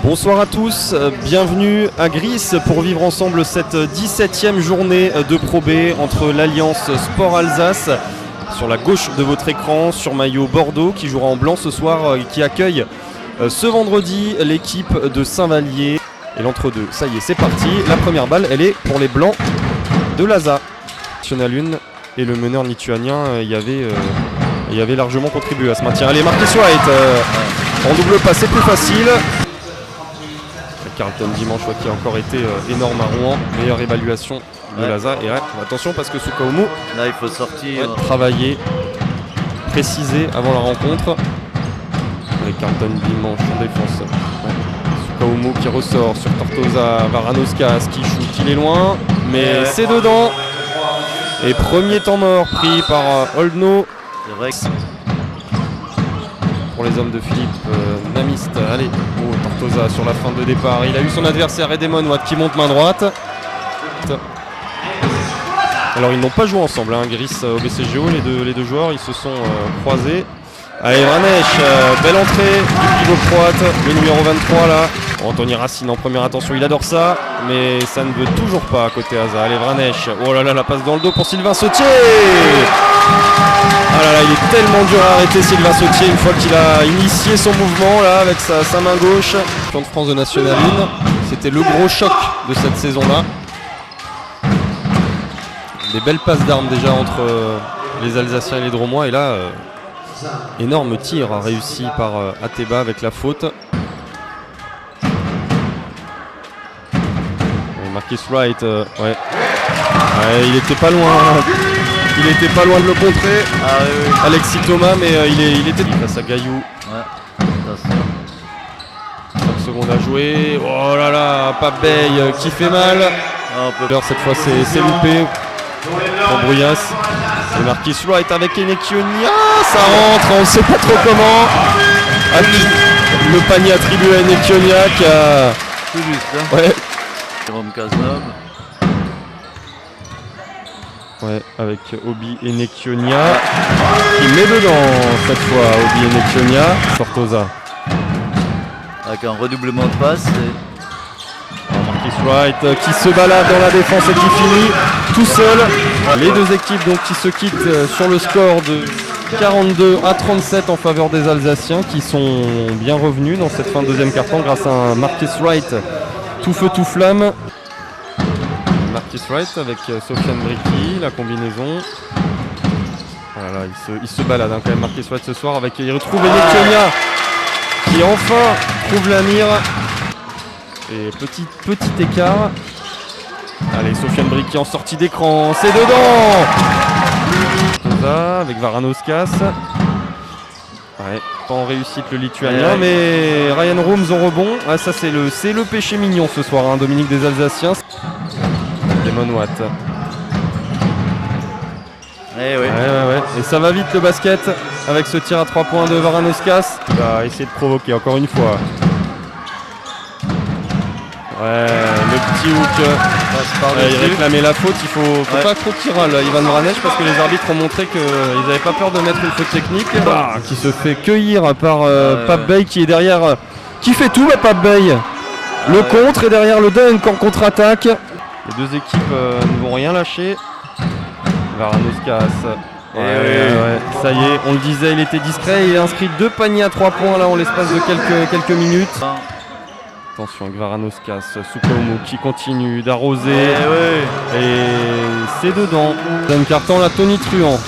Bonsoir à tous, bienvenue à Gris pour vivre ensemble cette 17e journée de Pro B entre l'Alliance Sport Alsace sur la gauche de votre écran, sur maillot Bordeaux qui jouera en blanc ce soir, qui accueille ce vendredi l'équipe de Saint-Vallier. Et l'entre-deux, ça y est, c'est parti. La première balle, elle est pour les blancs de l'ASA. National 1 et le meneur lituanien y avait largement contribué à ce maintien. Allez, Marcus White en double passe, c'est plus facile. Carlton Dimanche qui a encore été énorme à Rouen. Meilleure évaluation de l'ASA. Et attention parce que Soukaumu, là il faut sortir. Travailler, préciser avant la rencontre. Avec Carlton Dimanche en défense. Soukaumu qui ressort sur Tortosa, Varanoskas qui shoot, il est loin. Mais c'est dedans. Et premier temps mort pris par Oldno. C'est vrai que pour les hommes de Philippe Namiste. Allez, Tortosa sur la fin de départ. Il a eu son adversaire Edemon Watt qui monte main droite. Alors ils n'ont pas joué ensemble, Gris au BCGO, les deux joueurs, ils se sont croisés. Allez, Vranesh, belle entrée du pivot croate, le numéro 23 là. Anthony Racine en première attention, il adore ça, mais ça ne veut toujours pas à côté Asa. Allez, Vranesh, oh là là, la passe dans le dos pour Sylvain Sautier. Ah là là, il est tellement dur à arrêter Sylvain Sautier une fois qu'il a initié son mouvement là avec sa main gauche. Champion de France de National 1, c'était le gros choc de cette saison-là. Des belles passes d'armes déjà entre les Alsaciens et les Dromois, et là, énorme tir réussi par Ateba avec la faute. Et Marcus Wright, il était pas loin. Il était pas loin de le contrer. oui. Alexis Thomas, mais il était face à Gaillou. 5 secondes à jouer. Oh là là, Pape Bey qui fait mal. Cette fois c'est loupé pour Bruyas. Et Marcus Wright avec Enekionia. Ça rentre, on ne sait pas trop comment. Le panier attribué à Enekionia qui a... tout juste, hein. Ouais. Jérôme Cazeneuve. Ouais, avec Obi Enekionia qui met dedans cette fois. Obi Enekionia, Tortosa avec un redoublement de passes. Marcus Wright qui se balade dans la défense et qui finit tout seul. Les deux équipes donc qui se quittent sur le score de 42-37 en faveur des Alsaciens qui sont bien revenus dans cette fin de deuxième quart-temps grâce à un Marcus Wright tout feu tout flamme. Marcus Wright avec Sofiane Bricky, la combinaison. Voilà, il se balade quand même Marcus Wright ce soir. Il retrouve Enekionia qui enfin trouve la mire. Et petit écart. Allez, Sofiane Bricky en sortie d'écran, c'est dedans. Avec Varanoskas. Ouais, pas en réussite le Lituanien, mais Ryan Rooms en rebond. Ah, ça c'est le péché mignon ce soir, Dominique des Alsaciens. Demon Watt. Ouais. Et ça va vite le basket avec ce tir à 3 points de Varanoskas. Il va essayer de provoquer encore une fois. Ouais, le petit hook. Il réclamait la faute. Il faut pas trop qu'il râle Ivan Vranesh parce que les arbitres ont montré qu'ils n'avaient pas peur de mettre une faute technique. Qui se fait cueillir par Pape Bey qui est derrière. Qui fait tout, Pape Bey. Le contre et derrière le dunk en contre-attaque. Les deux équipes ne vont rien lâcher. Varanoskas. Ça y est, on le disait, il était discret. Il a inscrit 2 paniers à 3 points là en l'espace de quelques minutes. Attention avec Varanoskas, Soukaumu qui continue d'arroser. Et c'est dedans. Deuxième carton, la Tony Truant.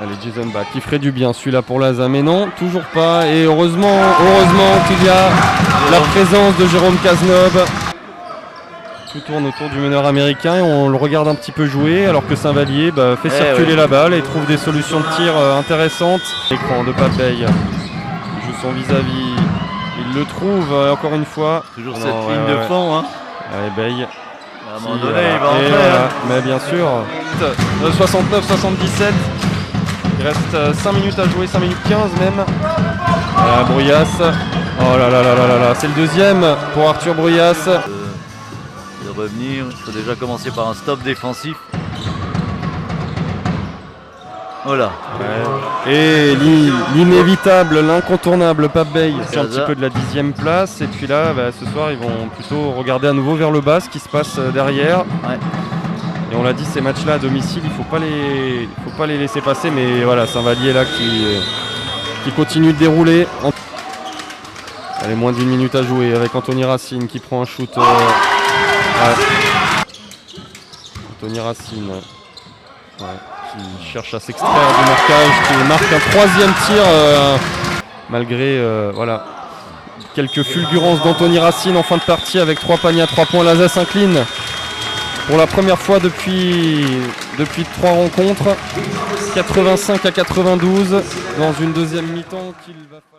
Allez, Jason Bach qui ferait du bien celui-là pour l'ASA, mais non, toujours pas. Et heureusement qu'il y a la présence de Jérôme Cazeneuve. Tout tourne autour du meneur américain et on le regarde un petit peu jouer alors que Saint-Vallier fait circuler la balle et trouve des solutions de tir intéressantes. L'écran de Pape Bey. Il joue son vis-à-vis. Il le trouve encore une fois. Toujours cette ligne de fond. Allez, Bey. À un moment donné, il va entrer. Mais bien sûr. 69-77. Il reste 5 minutes à jouer, 5 minutes 15 même. Bruyas. Oh là là là là là, c'est le deuxième pour Arthur Bruyas. De revenir, il faut déjà commencer par un stop défensif. Voilà. Ouais. Et l'inévitable, l'incontournable Pape Bey c'est un petit peu de la 10e place. Et puis là, ce soir, ils vont plutôt regarder à nouveau vers le bas ce qui se passe derrière. Ouais. Et on l'a dit, ces matchs-là à domicile, il ne faut pas les laisser passer. Mais voilà, Saint-Vallier là qui continue de dérouler. Allez, moins d'1 minute à jouer avec Anthony Racine qui prend un shoot. Ouais. Anthony Racine qui cherche à s'extraire du marquage, qui marque un 3e tir malgré voilà, quelques fulgurances d'Anthony Racine en fin de partie avec 3 paniers à 3 points. L'Alsace s'incline pour la première fois depuis 3 rencontres, 85 à 92 dans une deuxième mi-temps qu'il va falloir.